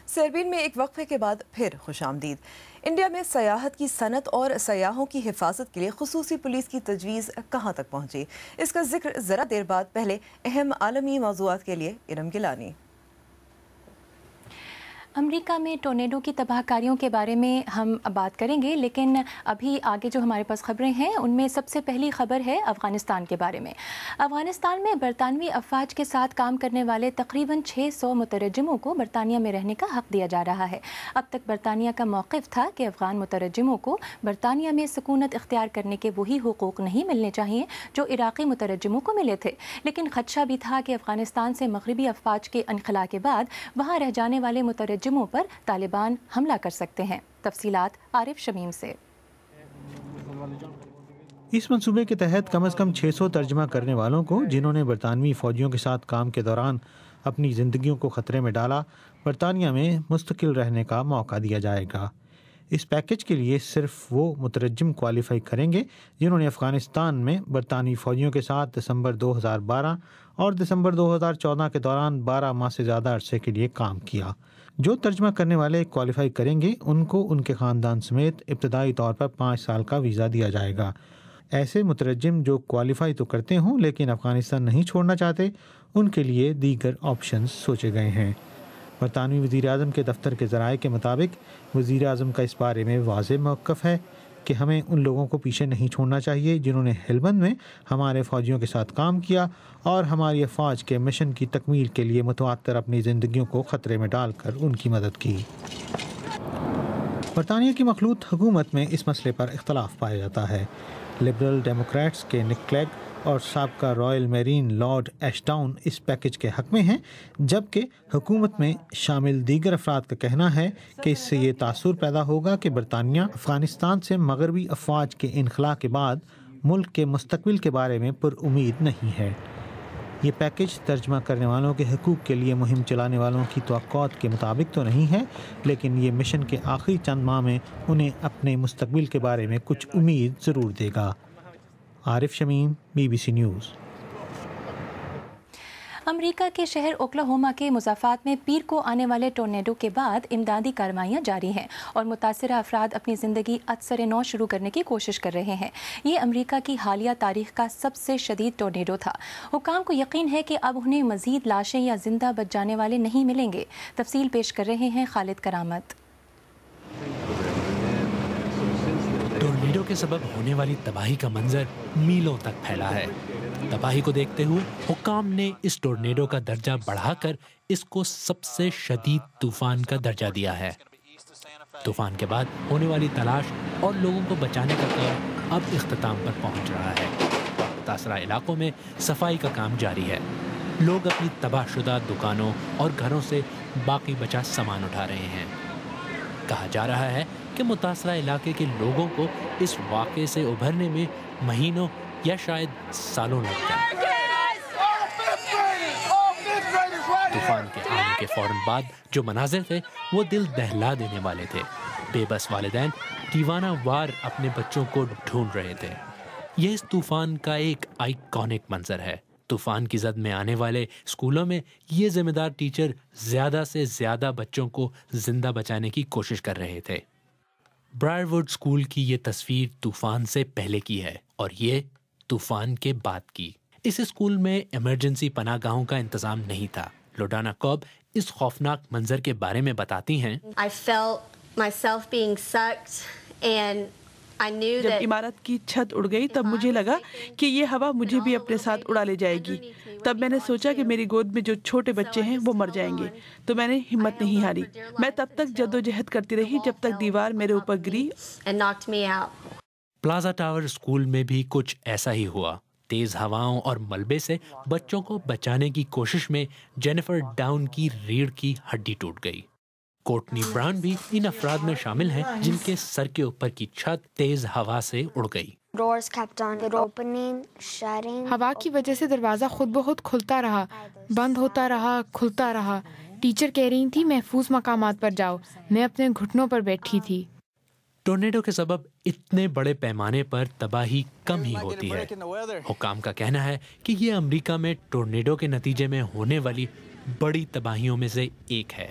سیربین میں ایک وقفے کے بعد پھر خوش آمدید۔ انڈیا میں سیاحت کی صنعت اور سیاحوں کی حفاظت کے لیے خصوصی پولیس کی تجویز کہاں تک پہنچی، اس کا ذکر ذرا دیر بعد، پہلے اہم عالمی موضوعات کے لیے ارم گیلانی۔ امریکہ میں ٹورنیڈو کی تباہ کاریوں کے بارے میں ہم بات کریں گے، لیکن ابھی آگے جو ہمارے پاس خبریں ہیں ان میں سب سے پہلی خبر ہے افغانستان کے بارے میں۔ افغانستان میں برطانوی افواج کے ساتھ کام کرنے والے تقریباً 600 مترجموں کو برطانیہ میں رہنے کا حق دیا جا رہا ہے۔ اب تک برطانیہ کا موقف تھا کہ افغان مترجموں کو برطانیہ میں سکونت اختیار کرنے کے وہی حقوق نہیں ملنے چاہیے جو عراقی مترجموں کو ملے تھے، لیکن خدشہ بھی تھا کہ افغانستان سے مغربی افواج کے انخلاء کے بعد وہاں رہ جانے والے مترجموں پر طالبان حملہ کر سکتے ہیں۔ تفصیلات عارف شمیم سے۔ اس منصوبے کے تحت کم از کم 600 ترجمہ کرنے والوں کو، جنہوں نے برطانوی فوجیوں کے ساتھ کام کے دوران اپنی زندگیوں کو خطرے میں ڈالا، برطانیہ میں مستقل رہنے کا موقع دیا جائے گا۔ اس پیکج کے لیے صرف وہ مترجم کوالیفائی کریں گے جنہوں نے افغانستان میں برطانوی فوجیوں کے ساتھ دسمبر 2012 اور دسمبر 2014 کے دوران 12 ماہ سے زیادہ عرصے کے لیے کام کیا۔ جو ترجمہ کرنے والے کوالیفائی کریں گے ان کو ان کے خاندان سمیت ابتدائی طور پر 5 سال کا ویزا دیا جائے گا۔ ایسے مترجم جو کوالیفائی تو کرتے ہوں لیکن افغانستان نہیں چھوڑنا چاہتے، ان کے لیے دیگر آپشنز سوچے گئے ہیں۔ برطانوی وزیر اعظم کے دفتر کے ذرائع کے مطابق وزیر اعظم کا اس بارے میں واضح موقف ہے کہ ہمیں ان لوگوں کو پیچھے نہیں چھوڑنا چاہیے جنہوں نے ہلمند میں ہمارے فوجیوں کے ساتھ کام کیا اور ہماری افواج کے مشن کی تکمیل کے لیے متواتر اپنی زندگیوں کو خطرے میں ڈال کر ان کی مدد کی۔ برطانیہ کی مخلوط حکومت میں اس مسئلے پر اختلاف پایا جاتا ہے۔ لبرل ڈیموکریٹس کے نک کلیگ اور سابقہ رائل میرین لارڈ ایش ٹاؤن اس پیکج کے حق میں ہیں، جبکہ حکومت میں شامل دیگر افراد کا کہنا ہے کہ اس سے یہ تاثر پیدا ہوگا کہ برطانیہ افغانستان سے مغربی افواج کے انخلاء کے بعد ملک کے مستقبل کے بارے میں پر امید نہیں ہے۔ یہ پیکج ترجمہ کرنے والوں کے حقوق کے لیے مہم چلانے والوں کی توقعات کے مطابق تو نہیں ہے، لیکن یہ مشن کے آخری چند ماہ میں انہیں اپنے مستقبل کے بارے میں کچھ امید ضرور دے گا۔ عارف شمیم، BBC نیوز۔ امریکہ کے شہر اوکلاہوما کے مضافات میں پیر کو آنے والے ٹورنیڈو کے بعد امدادی کارروائیاں جاری ہیں اور متاثرہ افراد اپنی زندگی از سر نو شروع کرنے کی کوشش کر رہے ہیں۔ یہ امریکہ کی حالیہ تاریخ کا سب سے شدید ٹورنیڈو تھا۔ حکام کو یقین ہے کہ اب انہیں مزید لاشیں یا زندہ بچ جانے والے نہیں ملیں گے۔ تفصیل پیش کر رہے ہیں خالد کرامت۔ ٹورنیڈو کے سبب ہونے والی تباہی کا منظر میلوں تک پھیلا ہے۔ تباہی کو دیکھتے ہوئے حکام نے اس ٹورنیڈو کا درجہ بڑھا کر اس کو سب سے شدید طوفان کا درجہ دیا ہے۔ طوفان کے بعد ہونے والی تلاش اور لوگوں کو بچانے کا کام اب اختتام پر پہنچ رہا ہے۔ متاثرہ علاقوں میں صفائی کا کام جاری ہے۔ لوگ اپنی تباہ شدہ دکانوں اور گھروں سے باقی بچا سامان اٹھا رہے ہیں۔ کہا جا رہا ہے کہ متاثرہ علاقے کے لوگوں کو اس واقعے سے ابھرنے میں مہینوں یا شاید سالوں لگ جائیں۔ طوفان کے آنے کے فوراً بعد جو مناظر تھے وہ دل دہلا دینے والے تھے۔ بے بس والدین دیوانہ وار اپنے بچوں کو ڈھونڈ رہے تھے۔ یہ اس طوفان کا ایک آئیکونک منظر ہے۔ طوفان کی زد میں آنے والے اسکولوں میں یہ ذمہ دار ٹیچر زیادہ سے زیادہ بچوں کو زندہ بچانے کی کوشش کر رہے تھے۔ برائر ووڈ اسکول کی یہ تصویر طوفان سے پہلے کی ہے اور یہ طوفان کے بعد کی۔ اس اسکول میں ایمرجنسی پناہ گاہوں کا انتظام نہیں تھا۔ لوڈانا کوب اس خوفناک منظر کے بارے میں بتاتی ہیں۔ جب عمارت کی چھت اڑ گئی تب مجھے لگا کہ یہ ہوا مجھے بھی اپنے ساتھ اڑا لے جائے گی۔ تب میں نے سوچا کہ میری گود میں جو چھوٹے بچے ہیں وہ مر جائیں گے، تو میں نے ہمت نہیں ہاری۔ میں تب تک جدوجہد کرتی رہی جب تک دیوار میرے اوپر گری۔ پلازا ٹاور اسکول میں بھی کچھ ایسا ہی ہوا۔ تیز ہواؤں اور ملبے سے بچوں کو بچانے کی کوشش میں جینیفر ڈاؤن کی ریڑھ کی ہڈی ٹوٹ گئی۔ کورٹنی براؤن بھی ان افراد میں شامل ہیں جن کے سر کے اوپر کی چھت تیز ہوا سے اڑ گئی۔ ہوا کی وجہ سے دروازہ خود بخود کھلتا رہا، بند ہوتا رہا، کھلتا رہا۔ ٹیچر کہہ رہی تھی محفوظ مقامات پر جاؤ، میں اپنے گھٹنوں پر بیٹھی تھی۔ ٹورنیڈو کے سبب اتنے بڑے پیمانے پر تباہی کم ہی ہوتی ہے۔ حکام کا کہنا ہے کہ یہ امریکہ میں ٹورنیڈو کے نتیجے میں ہونے والی بڑی تباہیوں میں سے ایک ہے۔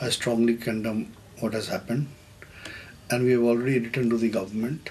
I strongly condemn what has happened and we have already written to the government